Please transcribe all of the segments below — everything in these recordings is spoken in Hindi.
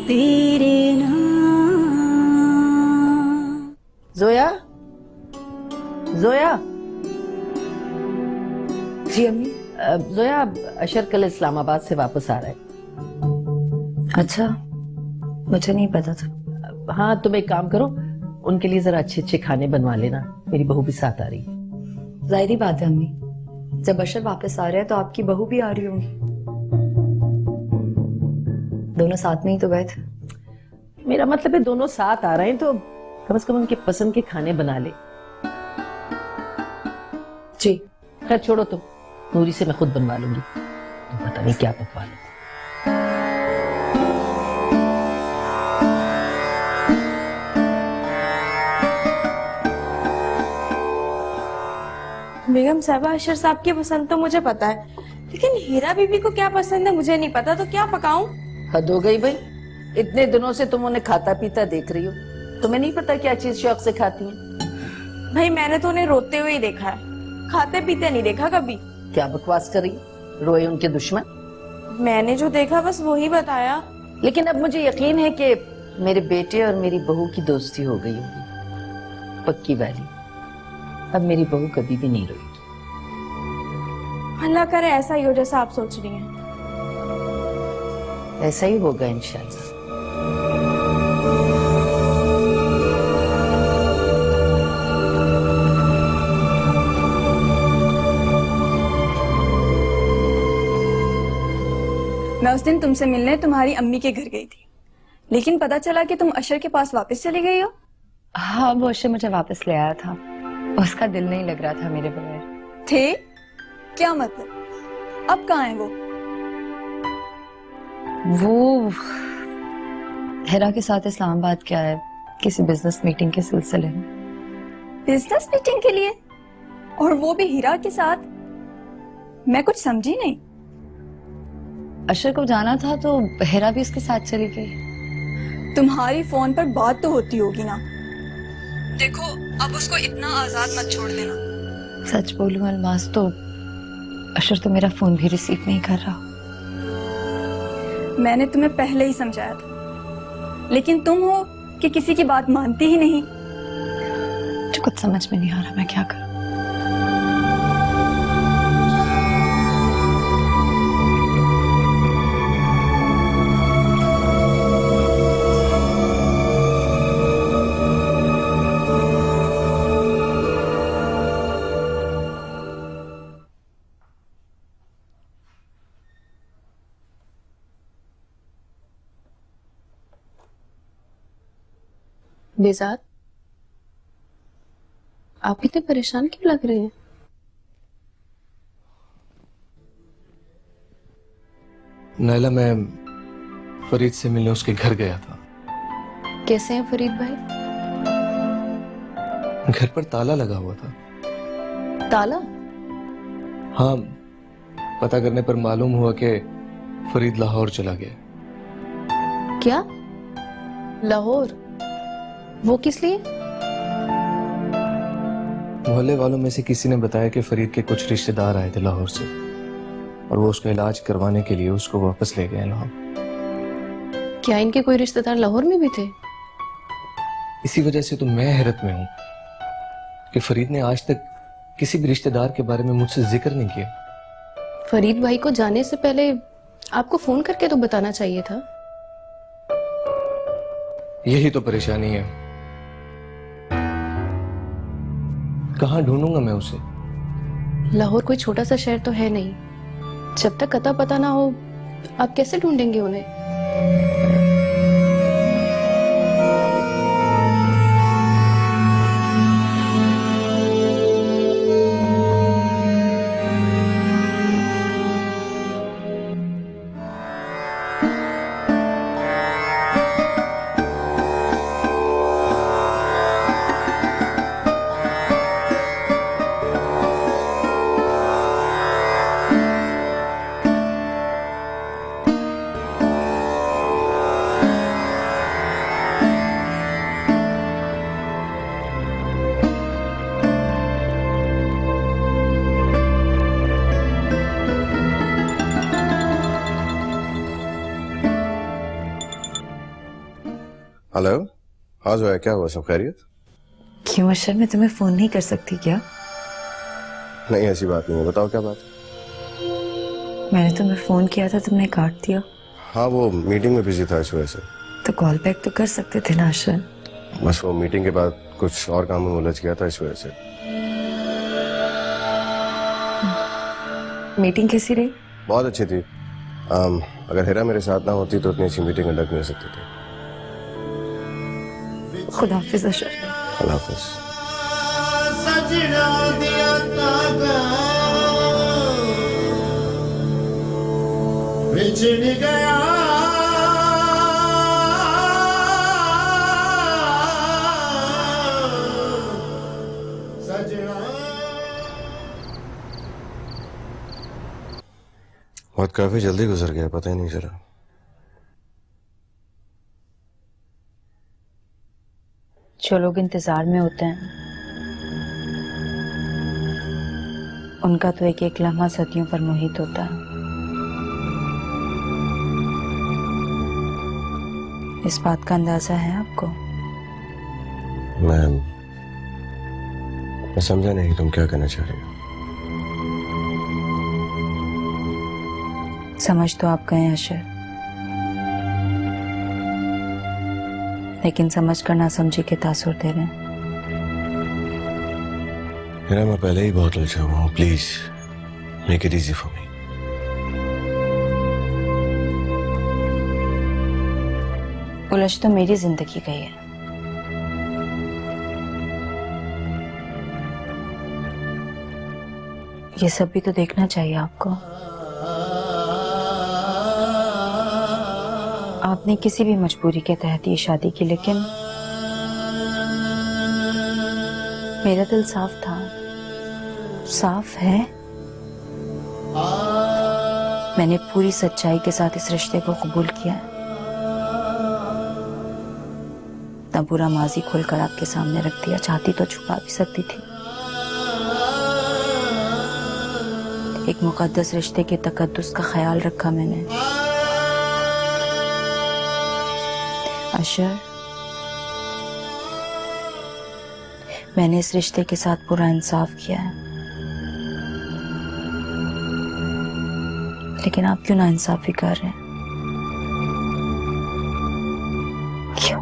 तेरे नाम। जोया, जोया। जी अम्मी। जोया, अशर कल इस्लामाबाद से वापस आ रहा है। अच्छा, मुझे नहीं पता था। हाँ, तुम एक काम करो, उनके लिए जरा अच्छे अच्छे खाने बनवा लेना। मेरी बहू भी साथ आ रही है। जाहिर बात है अम्मी, जब अशर वापस आ रहे हैं तो आपकी बहू भी आ रही होगी। दोनों साथ में ही तो गए थे। मेरा मतलब है दोनों साथ आ रहे हैं तो कम से कम उनके पसंद के खाने बना ले। जी। खैर छोड़ो, तुम नूरी से मैं खुद बनवा लूंगी। तुम पता नहीं क्या पकवा लो। बेगम साहबा, अशर साहब की पसंद तो मुझे पता है, लेकिन हीरा बीबी को क्या पसंद है मुझे नहीं पता, तो क्या पकाऊं? हद हो गई भाई, इतने दिनों से तुम उन्हें खाता पीता देख रही हो, तुम्हें नहीं पता क्या चीज शौक से खाती हैं? भाई मैंने तो उन्हें रोते हुए ही देखा है, खाते पीते नहीं देखा कभी। क्या बकवास कर रही? रोए उनके दुश्मन? मैंने जो देखा बस वही बताया। लेकिन अब मुझे यकीन है कि मेरे बेटे और मेरी बहू की दोस्ती हो गई होगी, पक्की वाली। अब मेरी बहू कभी भी नहीं रोएगी। अल्लाह करे ऐसा ही हो जैसा आप सोच रही हैं। ऐसा ही होगा इंशाल्लाह। मैं उस दिन तुमसे मिलने तुम्हारी अम्मी के घर गई थी, लेकिन पता चला कि तुम अशर के पास वापस चली गई हो। हाँ, वो अशर मुझे वापस ले आया था। उसका दिल नहीं लग रहा था मेरे बगैर। थे? क्या मतलब? अब कहाँ है वो? हिरा के साथ इस्लामाबाद गया है किसी बिजनेस मीटिंग के सिलसिले में। बिजनेस मीटिंग के लिए? और वो भी हीरा के साथ? मैं कुछ समझी नहीं। अशर को जाना था तो हिरा भी उसके साथ चली गई। तुम्हारी फोन पर बात तो होती होगी ना। देखो, अब उसको इतना आजाद मत छोड़ देना। सच बोलूं अलमास, तो अशर तो मेरा फोन भी रिसीव नहीं कर रहा। मैंने तुम्हें पहले ही समझाया था, लेकिन तुम हो कि किसी की बात मानती ही नहीं। मुझे कुछ समझ में नहीं आ रहा, मैं क्या करूं। बेजाद, आप इतने परेशान क्यों लग रहे हैं? नायला, मैं फरीद से मिलने उसके घर गया था। कैसे हैं फरीद भाई? घर पर ताला लगा हुआ था। ताला? हाँ, पता करने पर मालूम हुआ कि फरीद लाहौर चला गया। क्या? लाहौर? वो किस लिए? मोहल्ले वालों में से किसी ने बताया कि फरीद के कुछ रिश्तेदार आए थे लाहौर से, और वो उसका इलाज करवाने के लिए उसको वापस ले गए लाहौर। क्या इनके कोई रिश्तेदार लाहौर में भी थे? इसी वजह से तो मैं हैरत में हूं कि फरीद ने आज तक किसी भी रिश्तेदार के बारे में मुझसे जिक्र नहीं किया। फरीद भाई को जाने से पहले आपको फोन करके तो बताना चाहिए था। यही तो परेशानी है, कहां ढूंढूंगा मैं उसे? लाहौर कोई छोटा सा शहर तो है नहीं, जब तक अता पता ना हो आप कैसे ढूंढेंगे उन्हें? हेलो। हाँ जोया, क्या हुआ, सब खैरियत? क्यों अशर, मैं तुम्हें फोन नहीं कर सकती क्या? नहीं ऐसी बात नहीं है, बताओ क्या बात है। मैंने तुम्हें फोन किया था, तुमने काट दिया। हाँ वो मीटिंग में बिजी था इस वजह से। तो कॉल बैक तो कर सकते थे ना अशर। बस वो मीटिंग के बाद कुछ और काम में उलझ गया था इस वजह से। मीटिंग कैसी रही? बहुत अच्छी थी। अगर हिरा मेरे साथ ना होती तो इतनी अच्छी मीटिंग कंडक्ट नहीं हो सकती थी। खुदा हाफिज अशर। अल्लाह हाफिज। बिछड़ गया सजना। बहुत काफी जल्दी गुजर गया, पता ही नहीं चला। जो लोग इंतजार में होते हैं उनका तो एक एक लम्हा सदियों पर मोहित होता है। इस बात का अंदाजा है आपको? मैं समझा नहीं तुम क्या कहना चाह रही हो। समझ तो आप गए अशर, लेकिन समझ कर ना समझी के तासुर दे रहे हैं। हिरा मैं पहले ही बहुत उलझा हुआ हूँ, please make it easy for me. उलझ तो मेरी जिंदगी गई है। ये सब भी तो देखना चाहिए आपको। आपने किसी भी मजबूरी के तहत ये शादी की, लेकिन मेरा दिल साफ था, साफ है। मैंने पूरी सच्चाई के साथ इस रिश्ते को कबूल किया है। इतना बुरा माजी खोलकर आपके सामने रख दिया, चाहती तो छुपा भी सकती थी। एक मुकद्दस रिश्ते के तकद्दुस का ख्याल रखा मैंने। अशर, मैंने इस रिश्ते के साथ पूरा इंसाफ किया है, लेकिन आप क्यों ना इंसाफी कर रहे हैं? क्यों?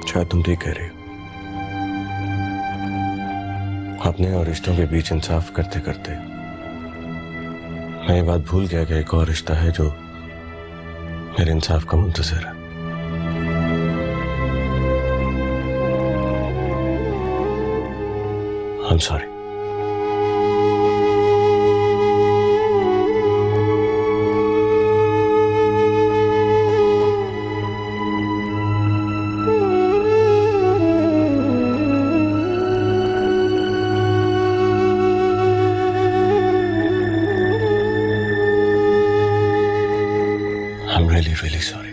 शायद तुम ठीक कह रही हो। अपने और रिश्तों के बीच इंसाफ करते करते मैं ये बात भूल गया कि एक और रिश्ता है जो मेरे इंसाफ का मुंतज़िर है। I'm sorry. I'm really, really sorry.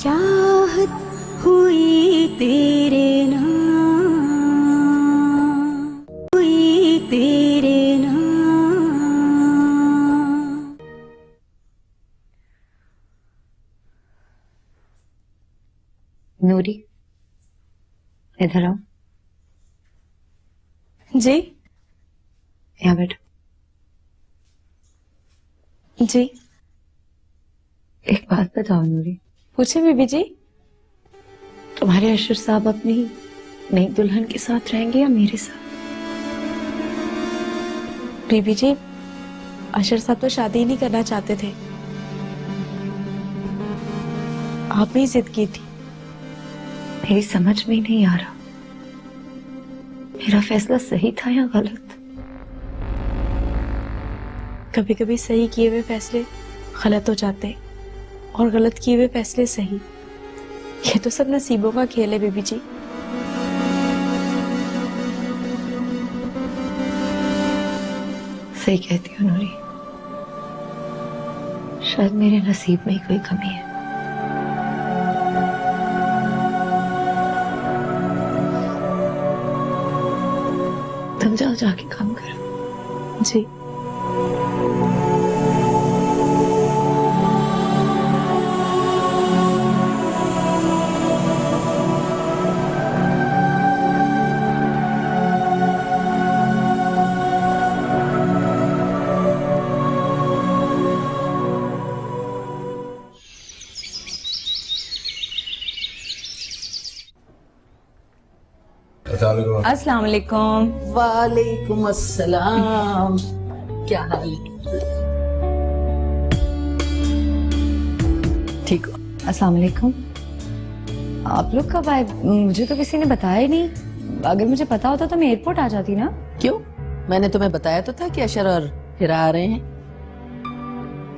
चाहत हुई तेरे नाम, हुई तेरे नाम। नूरी, इधर आओ। जी यहाँ बैठो। जी एक बात बताओ नूरी, पूछे बीबी जी। तुम्हारे अशर साहब अपनी नई दुल्हन के साथ रहेंगे या मेरे साथ? बीबी जी, अशर साहब तो शादी ही नहीं करना चाहते थे, आपने ही जिद की थी। मेरी समझ में ही नहीं आ रहा, मेरा फैसला सही था या गलत? कभी कभी सही किए हुए फैसले गलत हो जाते हैं और गलत किए हुए फैसले सही। ये तो सब नसीबों का खेल है बीबी जी। सही कहती हो नूरी, शायद मेरे नसीब में ही कोई कमी है। तुम जाओ, जाके काम करो। जी। अस्सलाम वालेकुम। वालेकुम अस्सलाम। क्या हाल है? ठीक हो? अस्सलाम वालेकुम। आप लोग कब आए? मुझे तो किसी ने बताया ही नहीं। अगर मुझे पता होता तो मैं एयरपोर्ट आ जाती ना। क्यों? मैंने तुम्हें बताया तो था कि अशर और हिरा आ रहे हैं।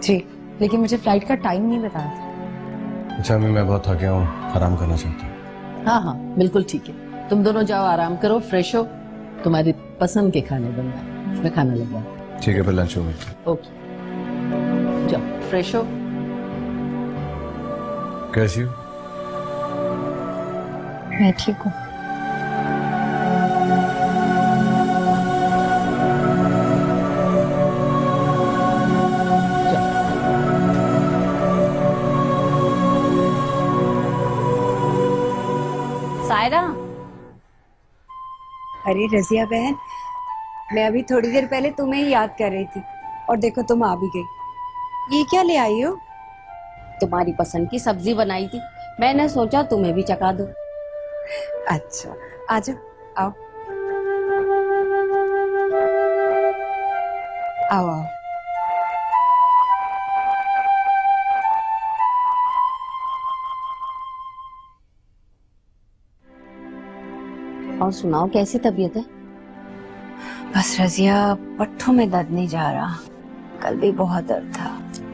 जी, लेकिन मुझे फ्लाइट का टाइम नहीं बताया था। अच्छा अम्मी, मैं बहुत थक गया हूँ, आराम करना चाहता हूँ। हाँ हाँ बिल्कुल ठीक है। तुम दोनों जाओ, आराम करो, फ्रेश हो। तुम्हारी पसंद के खाने बनवाए, मैं खाना लगवाऊँ। ठीक है, फिर लंच में मिलते हैं। ओके, जाओ फ्रेश हो। कैसी हो? मैं ठीक हूँ। सायरा, अरे रजिया बहन, मैं अभी थोड़ी देर पहले तुम्हें ही याद कर रही थी और देखो तुम आ भी गई। ये क्या ले आई हो? तुम्हारी पसंद की सब्जी बनाई थी, मैंने सोचा तुम्हें भी चखा दूं। अच्छा आ जाओ, आओ आओ आओ। और सुनाओ, कैसी तबीयत है? बस रजिया, पट्टों में दर्द नहीं जा रहा। कल भी बहुत दर्द था।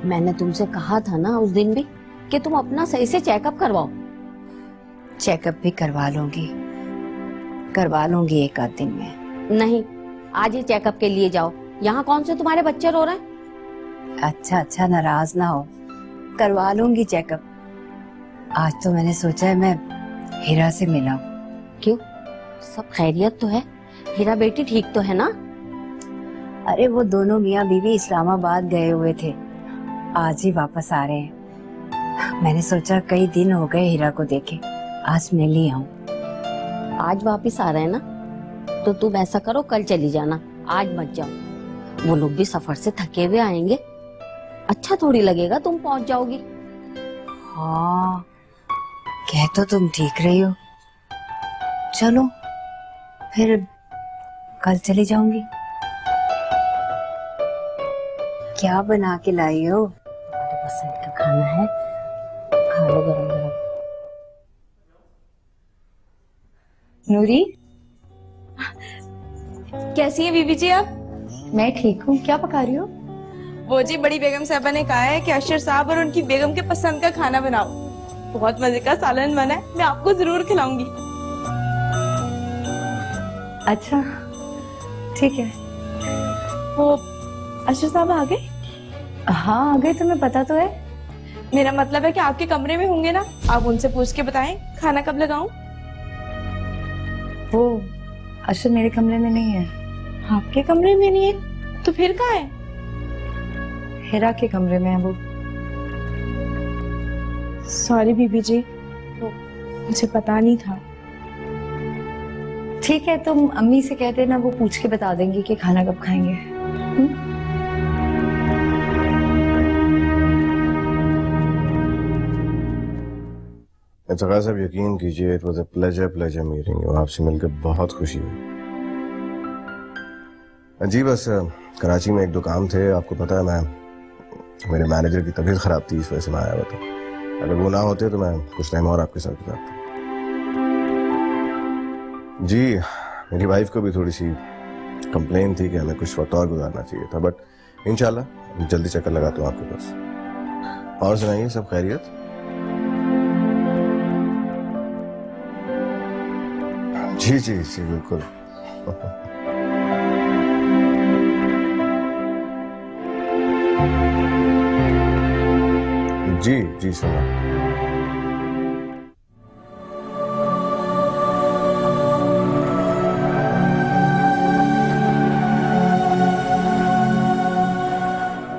मैंने तुमसे कहा था ना उस दिन भी कि तुम अपना सही से चेकअप करवाओ। चेकअप भी करवा लूंगी एक आध दिन में। नहीं, आज ही चेकअप के लिए जाओ। यहाँ कौन से तुम्हारे बच्चे रो रहे हैं? अच्छा अच्छा, नाराज ना हो, करवा लूंगी चेकअप। आज तो मैंने सोचा है मैं हीरा से मिला। क्यों, सब खैरियत तो है? हीरा बेटी ठीक तो है ना? अरे वो दोनों मियाँ बीवी इस्लामाबाद गए हुए थे, आज ही वापस आ रहे हैं। मैंने सोचा कई दिन हो गए हीरा को देखे, आज मिल ही आऊं। आज वापस आ रहे हैं ना, तो तुम ऐसा करो, कल चली जाना, आज मत जाओ। वो लोग भी सफर से थके हुए आएंगे, अच्छा थोड़ी लगेगा तुम पहुंच जाओगी। हाँ, कह तो तुम ठीक रही हो। चलो फिर कल चली जाऊंगी। क्या बना के लाई हो? तुम्हारी पसंद का खाना है, खा लो गरम गरम। नूरी, कैसी है बीबी जी आप? मैं ठीक हूँ। क्या पका रही हो? वो जी बड़ी बेगम साहबा ने कहा है कि अशर साहब और उनकी बेगम के पसंद का खाना बनाओ। बहुत मजे का सालन बना है, मैं आपको जरूर खिलाऊंगी। अच्छा ठीक है। वो अशर साहब आ गए? हाँ आ गए, तुम्हें पता तो है। मेरा मतलब है कि आपके कमरे में होंगे ना, आप उनसे पूछ के बताएं खाना कब लगाऊं। वो अशर मेरे कमरे में नहीं है। आपके कमरे में नहीं है तो फिर कहाँ है? हिरा के कमरे में है वो। सॉरी बीबी जी, मुझे पता नहीं था। ठीक है, तुम अम्मी से कहते ना, वो पूछ के बता देंगी कि खाना कब खाएंगे। इफ्तिखार साहब, यकीन कीजिए, it was a pleasure meeting you. आपसे मिलकर बहुत खुशी हुई। जी बस कराची में एक दो काम थे, आपको पता है मेरे मैनेजर की तबीयत खराब थी, इस वजह से मैं आया हुआ था। अगर वो ना होते तो मैं कुछ टाइम और आपके साथ गुजारता। जी, मेरी वाइफ को भी थोड़ी सी कंप्लेन थी कि हमें कुछ वक्त और गुजारना चाहिए था, बट इंशाल्लाह जल्दी चक्कर लगाता हूँ आपके पास। और सुनाइए, सब खैरियत? जी जी जी बिल्कुल। जी सुना।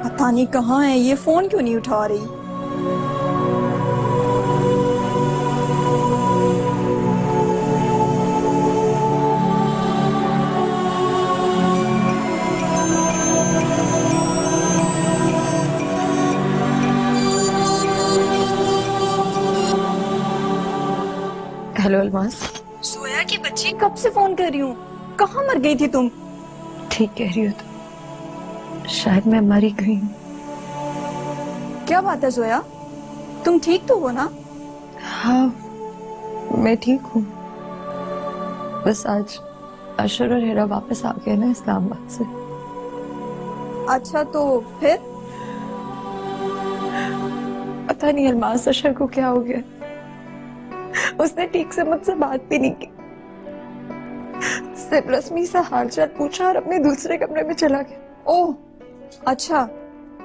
पता नहीं कहाँ है ये, फोन क्यों नहीं उठा रही। हेलो अलमास। सोया की बच्ची, कब से फोन कर रही हूँ, कहाँ मर गई थी तुम। ठीक कह रही हो तुम, शायद मैं मरी गई हूँ। क्या बात है सोया, तुम ठीक तो हो ना। हाँ मैं ठीक हूँ, बस आज अशर और हिरा वापस आ गए ना इस्लामाबाद से। अच्छा तो फिर। पता नहीं अलमास अशर को क्या हो गया, उसने ठीक से मुझसे बात भी नहीं की, सिर्फ रस्मी सा हालचाल पूछा और अपने दूसरे कमरे में चला गया। ओह अच्छा,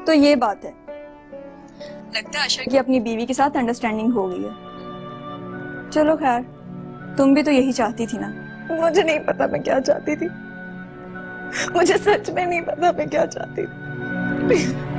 तो ये बात है। लगता है अशर की अपनी बीवी के साथ अंडरस्टैंडिंग हो गई है। चलो खैर, तुम भी तो यही चाहती थी ना। मुझे नहीं पता मैं क्या चाहती थी, मुझे सच में नहीं पता मैं क्या चाहती थी।